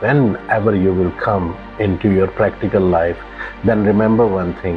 Whenever you will come into your practical life, then remember one thing,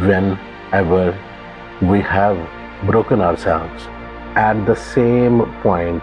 Whenever we have broken ourselves, at the same point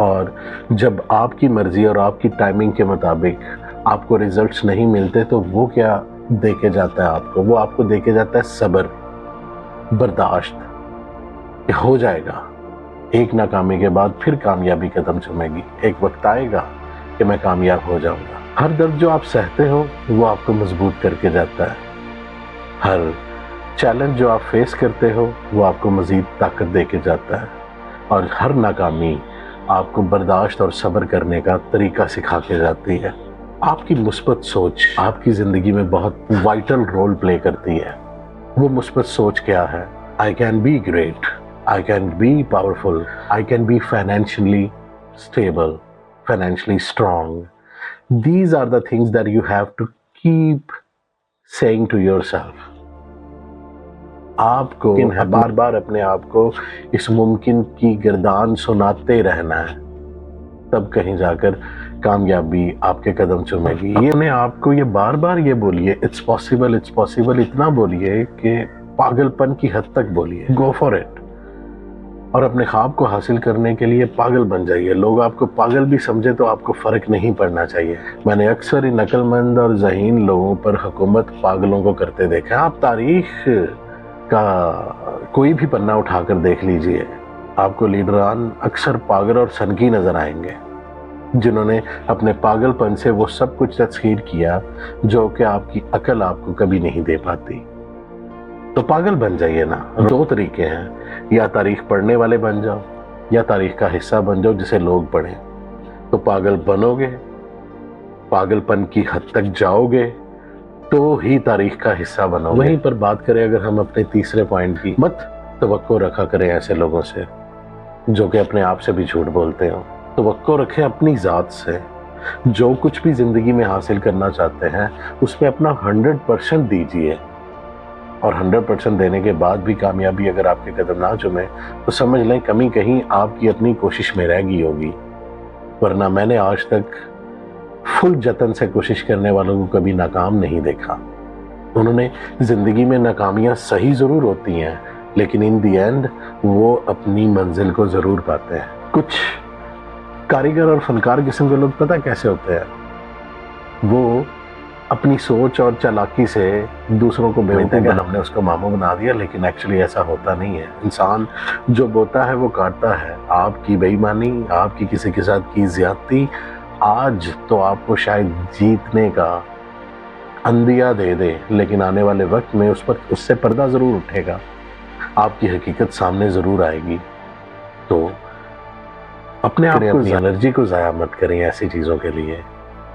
اور جب آپ کی مرضی اور آپ کی ٹائمنگ کے مطابق آپ کو ریزلٹس نہیں ملتے تو وہ کیا دے کے جاتا ہے آپ کو؟ وہ آپ کو دے کے جاتا ہے صبر، برداشت، کہ ہو جائے گا، ایک ناکامی کے بعد پھر کامیابی قدم چومے گی، ایک وقت آئے گا کہ میں کامیاب ہو جاؤں گا۔ ہر درد جو آپ سہتے ہو وہ آپ کو مضبوط کر کے جاتا ہے، ہر چیلنج جو آپ فیس کرتے ہو وہ آپ کو مزید طاقت دے کے جاتا ہے، اور ہر ناکامی آپ کو برداشت اور صبر کرنے کا طریقہ سکھا کے جاتی ہے۔ آپ کی مثبت سوچ آپ کی زندگی میں بہت وائٹل رول پلے کرتی ہے۔ وہ مثبت سوچ کیا ہے؟ I can be great, I can be powerful, I can be financially stable, financially strong. These are the things that you have to keep saying to yourself. آپ کو بار بار اپنے آپ کو اس ممکن کی گردان سناتے رہنا ہے، تب کہیں جا کر کامیابی آپ کے قدم چومے گی۔ یہ اپنے آپ کو یہ بار بار یہ بولیے اٹس پاسبل، اٹس پاسبل، اتنا بولیے کہ پاگل پن کی حد تک بولیے، گو فار اٹ، اور اپنے خواب کو حاصل کرنے کے لیے پاگل بن جائیے۔ لوگ آپ کو پاگل بھی سمجھے تو آپ کو فرق نہیں پڑنا چاہیے۔ میں نے اکثر ان عقل مند اور ذہین لوگوں پر حکومت پاگلوں کو کرتے دیکھا ہے۔ آپ تاریخ کا کوئی بھی پنہ اٹھا کر دیکھ لیجئے، آپ کو لیڈران اکثر پاگل اور سنکی نظر آئیں گے، جنہوں نے اپنے پاگل پن سے وہ سب کچھ تسخیر کیا جو کہ آپ کی عقل آپ کو کبھی نہیں دے پاتی۔ تو پاگل بن جائیے نا۔ دو طریقے ہیں، یا تاریخ پڑھنے والے بن جاؤ یا تاریخ کا حصہ بن جاؤ جسے لوگ پڑھیں۔ تو پاگل بنو گے، پاگل پن کی حد تک جاؤ گے تو ہی تاریخ کا حصہ بنو گے۔ وہیں پر بات کریں اگر ہم اپنے تیسرے پوائنٹ کی، مت توقع رکھا کریں ایسے لوگوں سے جو کہ اپنے آپ سے بھی جھوٹ بولتے ہوں۔ توقع رکھیں اپنی ذات سے۔ جو کچھ بھی زندگی میں حاصل کرنا چاہتے ہیں اس میں اپنا 100% دیجیے، اور 100% دینے کے بعد بھی کامیابی اگر آپ کے قدم نہ چومے تو سمجھ لیں کمی کہیں آپ کی اپنی کوشش میں رہ گئی ہوگی، ورنہ میں نے آج تک فل جتن سے کوشش کرنے والوں کو کبھی ناکام نہیں دیکھا۔ انہوں نے زندگی میں ناکامیاں صحیح ضرور ہوتی ہیں لیکن ان دی اینڈ وہ اپنی منزل کو ضرور پاتے ہیں۔ کچھ کاریگر اور فنکار قسم کے لوگ پتہ کیسے ہوتے ہیں؟ وہ اپنی سوچ اور چالاکی سے دوسروں کو بیوقوف کہ ہم نے اس کو ماموں بنا دیا، لیکن ایکچولی ایسا ہوتا نہیں ہے۔ انسان جو بوتا ہے وہ کاٹتا ہے۔ آپ کی بے ایمانی، آپ کی کسی کے ساتھ کی زیادتی آج تو آپ کو شاید جیتنے کا اندیا دے دے، لیکن آنے والے وقت میں اس سے پردہ ضرور اٹھے گا، آپ کی حقیقت سامنے ضرور آئے گی۔ تو اپنے آپ کو انرجی کو ضائع مت کریں ایسی چیزوں کے لیے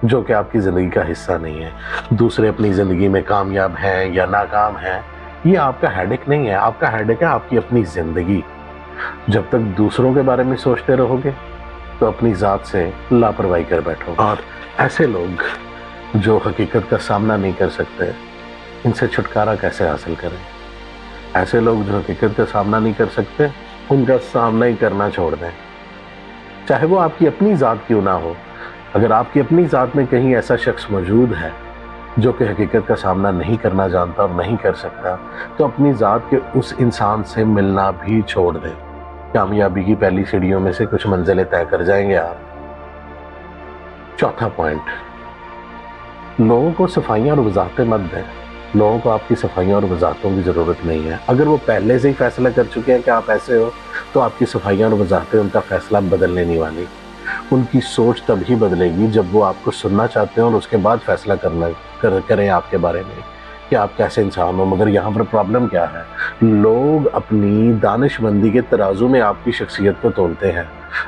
جو کہ آپ کی زندگی کا حصہ نہیں ہے۔ دوسرے اپنی زندگی میں کامیاب ہیں یا ناکام ہیں، یہ آپ کا ہیڈک نہیں ہے، آپ کا ہیڈک ہے آپ کی اپنی زندگی۔ جب تک دوسروں کے بارے میں سوچتے رہو گے تو اپنی ذات سے لاپرواہی کر بیٹھو۔ اور ایسے لوگ جو حقیقت کا سامنا نہیں کر سکتے، ان سے چھٹکارا کیسے حاصل کریں؟ ایسے لوگ جو حقیقت کا سامنا نہیں کر سکتے، ان کا سامنا ہی کرنا چھوڑ دیں، چاہے وہ آپ کی اپنی ذات کیوں نہ ہو۔ اگر آپ کی اپنی ذات میں کہیں ایسا شخص موجود ہے جو کہ حقیقت کا سامنا نہیں کرنا جانتا اور نہیں کر سکتا، تو اپنی ذات کے اس انسان سے ملنا بھی چھوڑ دیں۔ کامیابی کی پہلی سیڑھیوں میں سے کچھ منزلیں طے کر جائیں گے آپ۔ چوتھا پوائنٹ، لوگوں کو صفائیاں اور وضاحتیں مت دیں۔ لوگوں کو آپ کی صفائیوں اور وضاحتوں کی ضرورت نہیں ہے۔ اگر وہ پہلے سے ہی فیصلہ کر چکے ہیں کہ آپ ایسے ہو تو آپ کی صفائیاں اور وضاحتیں ان کا فیصلہ بدلنے نہیں والی۔ ان کی سوچ تب ہی بدلے گی جب وہ آپ کو سننا چاہتے ہیں اور اس کے بعد فیصلہ کریں آپ کے بارے میں کہ آپ کیسے انسان ہو۔ مگر یہاں پر پرابلم کیا ہے؟ لوگ اپنی دانش مندی کے ترازو میں آپ کی شخصیت کو تولتے ہیں۔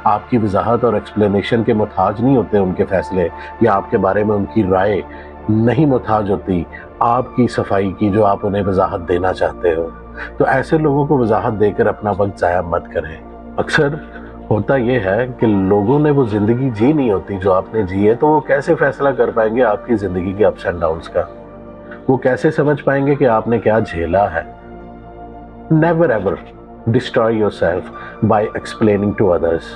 آپ کی وضاحت اور ایکسپلینیشن کے محتاج نہیں ہوتے ان کے فیصلے، یا آپ کے بارے میں ان کی رائے نہیں محتاج ہوتی آپ کی صفائی کی جو آپ انہیں وضاحت دینا چاہتے ہو۔ تو ایسے لوگوں کو وضاحت دے کر اپنا وقت ضائع مت کریں۔ اکثر ہوتا یہ ہے کہ لوگوں نے وہ زندگی جی نہیں ہوتی جو آپ نے جی ہے، تو وہ کیسے فیصلہ کر پائیں گے آپ کی زندگی کے اپس اینڈ ڈاؤنس کا؟ وہ کیسے سمجھ پائیں گے کہ آپ نے کیا جھیلا ہے؟ Never ever destroy yourself by explaining to others۔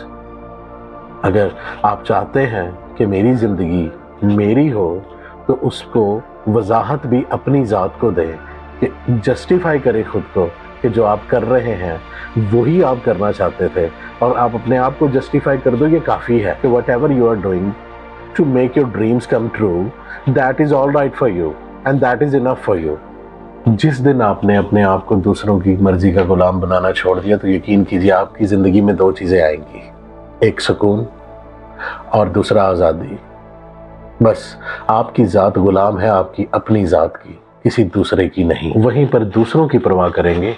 اگر آپ چاہتے ہیں کہ میری زندگی میری ہو تو اس کو وضاحت بھی اپنی ذات کو دیں، کہ جسٹیفائی کریں خود کو کہ جو آپ کر رہے ہیں وہی آپ کرنا چاہتے تھے، اور آپ اپنے آپ کو جسٹیفائی کر دو یہ کافی ہے کہ whatever you are doing to make your dreams come true, that is all right for you and that is enough for you. جس دن آپ نے اپنے آپ کو دوسروں کی مرضی کا غلام بنانا چھوڑ دیا تو یقین کیجیے آپ کی زندگی میں دو چیزیں آئیں گی، ایک سکون اور دوسرا آزادی۔ بس آپ کی ذات غلام ہے آپ کی اپنی ذات کی، کسی دوسرے کی نہیں۔ وہیں پر دوسروں کی پرواہ کریں گے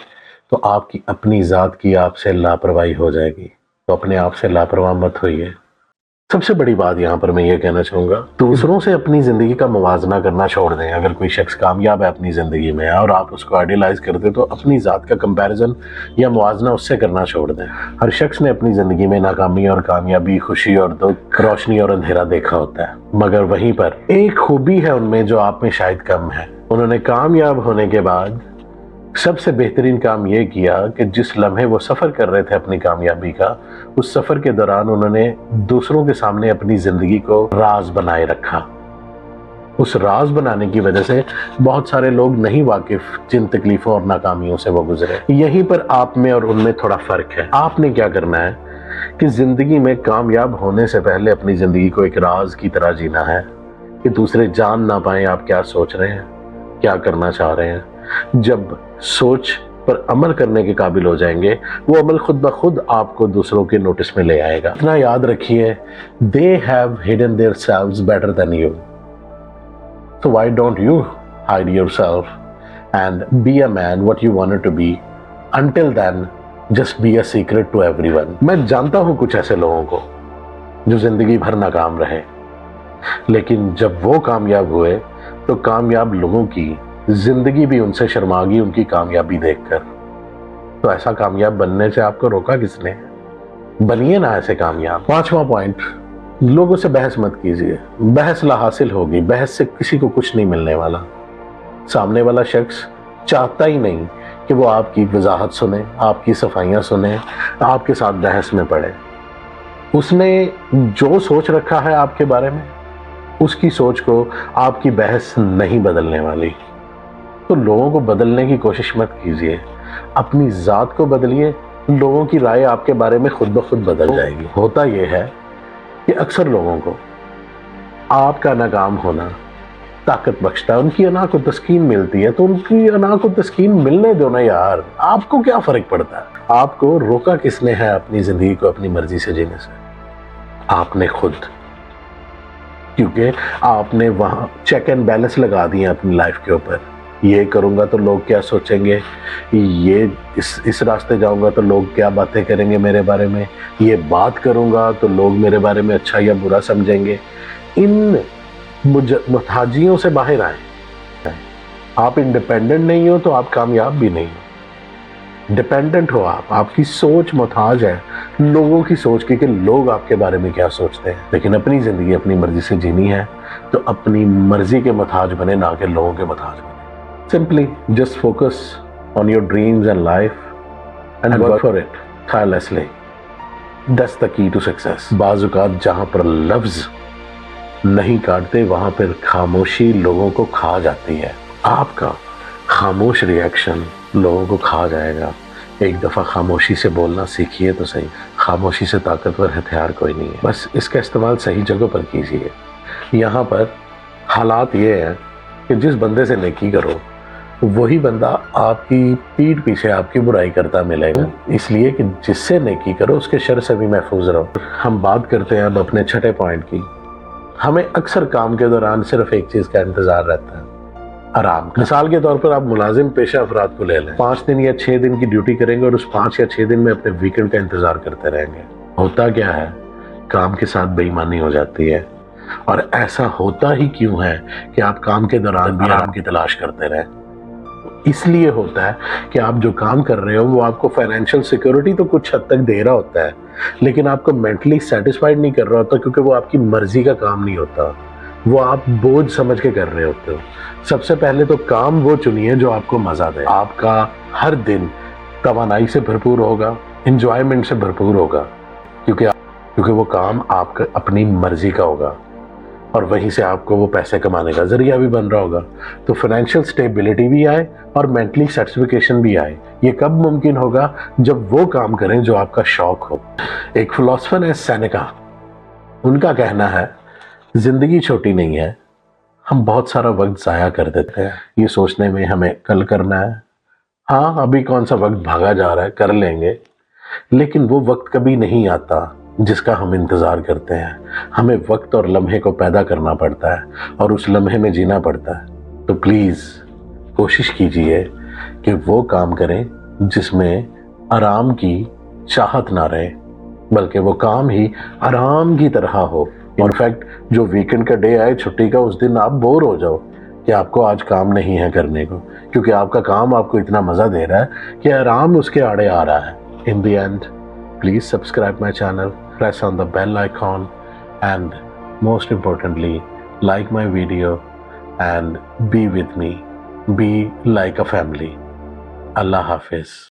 تو آپ کی اپنی ذات کی آپ سے لاپرواہی ہو جائے گی، تو اپنے آپ سے لاپرواہ مت ہوئیے۔ سب سے بڑی بات یہاں پر میں یہ کہنا چاہوں گا، دوسروں سے اپنی زندگی کا موازنہ کرنا چھوڑ دیں۔ اگر کوئی شخص کامیاب ہے اپنی زندگی میں اور آپ اس کو آئیڈیلائز کرتے تو اپنی ذات کا کمپیریزن یا موازنہ اس سے کرنا چھوڑ دیں۔ ہر شخص نے اپنی زندگی میں ناکامی اور کامیابی، خوشی اور دکھ، روشنی اور اندھیرا دیکھا ہوتا ہے، مگر وہیں پر ایک خوبی ہے ان میں جو آپ میں شاید کم ہے۔ انہوں نے کامیاب ہونے کے بعد سب سے بہترین کام یہ کیا کہ جس لمحے وہ سفر کر رہے تھے اپنی کامیابی کا، اس سفر کے دوران انہوں نے دوسروں کے سامنے اپنی زندگی کو راز بنائے رکھا۔ اس راز بنانے کی وجہ سے بہت سارے لوگ نہیں واقف جن تکلیفوں اور ناکامیوں سے وہ گزرے۔ یہیں پر آپ میں اور ان میں تھوڑا فرق ہے۔ آپ نے کیا کرنا ہے کہ زندگی میں کامیاب ہونے سے پہلے اپنی زندگی کو ایک راز کی طرح جینا ہے کہ دوسرے جان نہ پائیں آپ کیا سوچ رہے ہیں، کیا کرنا چاہ رہے ہیں۔ جب سوچ پر عمل کرنے کے قابل ہو جائیں گے، وہ عمل خود بخود آپ کو دوسروں کے نوٹس میں لے آئے گا۔ اتنا یاد رکھیے، they have hidden themselves better than you. So why don't you hide yourself and be a man what you wanted to be? Until then, just be a secret to everyone. میں جانتا ہوں کچھ ایسے لوگوں کو جو زندگی بھر ناکام رہے، لیکن جب وہ کامیاب ہوئے تو کامیاب لوگوں کی زندگی بھی ان سے شرما گئی ان کی کامیابی دیکھ کر۔ تو ایسا کامیاب بننے سے آپ کو روکا کس نے؟ بنیے نا ایسے کامیاب۔ پانچواں پوائنٹ، لوگوں سے بحث مت کیجیے۔ بحث لا حاصل ہوگی، بحث سے کسی کو کچھ نہیں ملنے والا۔ سامنے والا شخص چاہتا ہی نہیں کہ وہ آپ کی وضاحت سنے، آپ کی صفائیاں سنے، آپ کے ساتھ بحث میں پڑے۔ اس نے جو سوچ رکھا ہے آپ کے بارے میں، اس کی سوچ کو آپ کی بحث نہیں بدلنے والی۔ تو لوگوں کو بدلنے کی کوشش مت کیجیے، اپنی ذات کو بدلیے، لوگوں کی رائے آپ کے بارے میں خود بخود بدل جائے گی۔ ہوتا یہ ہے کہ اکثر لوگوں کو آپ کا ناکام ہونا طاقت بخشتا ہے، ان کی انا کو تسکین ملتی ہے، تو ان کی انا کو تسکین ملنے دو نا یار، آپ کو کیا فرق پڑتا ہے؟ آپ کو روکا کس نے ہے اپنی زندگی کو اپنی مرضی سے جینے سے؟ آپ نے خود، کیونکہ آپ نے وہاں چیک اینڈ بیلنس لگا دیے اپنی لائف کے اوپر۔ یہ کروں گا تو لوگ کیا سوچیں گے، یہ اس راستے جاؤں گا تو لوگ کیا باتیں کریں گے میرے بارے میں، یہ بات کروں گا تو لوگ میرے بارے میں اچھا یا برا سمجھیں گے۔ ان محتاجیوں سے باہر آئیں۔ آپ انڈیپینڈنٹ نہیں ہو تو آپ کامیاب بھی نہیں ہو۔ ڈیپینڈنٹ ہو آپ کی سوچ محتاج ہے لوگوں کی سوچ کی کہ لوگ آپ کے بارے میں کیا سوچتے ہیں، لیکن اپنی زندگی اپنی مرضی سے جینی ہے تو اپنی مرضی کے محتاج بنے، نہ کہ لوگوں کے محتاج بنے۔ Simply just focus on your dreams and life and work for it tirelessly. That's the key to success. بعض اوقات جہاں پر لفظ نہیں کاٹتے وہاں پر خاموشی لوگوں کو کھا جاتی ہے۔ آپ کا خاموش ری ایکشن لوگوں کو کھا جائے گا۔ ایک دفعہ خاموشی سے بولنا سیکھیے تو صحیح۔ خاموشی سے طاقتور ہتھیار کوئی نہیں ہے، بس اس کا استعمال صحیح جگہ پر کیجیے۔ یہاں پر حالات یہ ہیں کہ جس بندے سے نیکی کرو وہی بندہ آپ کی پیٹھ پیچھے آپ کی برائی کرتا ملے گا، اس لیے کہ جس سے نیکی کرو اس کے شر سے بھی محفوظ رہو۔ ہم بات کرتے ہیں اب اپنے چھٹے پوائنٹ کی۔ ہمیں اکثر کام کے دوران صرف ایک چیز کا انتظار رہتا ہے، آرام کا۔ مثال کے طور پر آپ ملازم پیشہ افراد کو لے لیں، 5 دن یا 6 دن کی ڈیوٹی کریں گے اور اس 5 یا 6 دن میں اپنے ویکنڈ کا انتظار کرتے رہیں گے۔ ہوتا کیا ہے، کام کے ساتھ بے ایمانی ہو جاتی ہے۔ اور ایسا ہوتا ہی کیوں ہے کہ آپ کام کے دوران بھی آرام کی تلاش کرتے رہیں؟ اس لیے ہوتا ہے کہ آپ جو کام کر رہے ہو وہ آپ کو فائنینشیل سیکورٹی تو کچھ حد تک دے رہا ہوتا ہے، لیکن آپ کو مینٹلی سیٹسفائیڈ نہیں کر رہا ہوتا، کیونکہ وہ آپ کی مرضی کا کام نہیں ہوتا، وہ آپ بوجھ سمجھ کے کر رہے ہوتے ہو۔ سب سے پہلے تو کام وہ چنیے جو آپ کو مزہ دے۔ آپ کا ہر دن توانائی سے بھرپور ہوگا، انجوائمنٹ سے بھرپور ہوگا، کیونکہ وہ کام آپ کا اپنی مرضی کا ہوگا۔ اور وہیں سے آپ کو وہ پیسے کمانے کا ذریعہ بھی بن رہا ہوگا. تو فائنینشیل سٹیبلٹی بھی آئے اور مینٹلی سیٹسفیکیشن بھی آئے. یہ کب ممکن ہوگا؟ جب وہ کام کریں جو آپ کا شوق ہو. ایک فلاسفر ہے سینیکا، ان کا کہنا ہے زندگی چھوٹی نہیں ہے، ہم بہت سارا وقت ضائع کر دیتے ہیں یہ سوچنے میں ہمیں کل کرنا ہے. ہاں ابھی کون سا وقت بھاگا جا رہا ہے، کر لیں گے، لیکن وہ وقت کبھی نہیں آتا جس کا ہم انتظار کرتے ہیں. ہمیں وقت اور لمحے کو پیدا کرنا پڑتا ہے اور اس لمحے میں جینا پڑتا ہے. تو پلیز کوشش کیجئے کہ وہ کام کریں جس میں آرام کی چاہت نہ رہے، بلکہ وہ کام ہی آرام کی طرح ہو. انفیکٹ جو ویکنڈ کا ڈے آئے، چھٹی کا، اس دن آپ بور ہو جاؤ کہ آپ کو آج کام نہیں ہے کرنے کو، کیونکہ آپ کا کام آپ کو اتنا مزہ دے رہا ہے کہ آرام اس کے آڑے آ رہا ہے. In the end, please subscribe my channel, press on the bell icon, and most importantly, like my video and be with me. Be like a family. Allah Hafiz.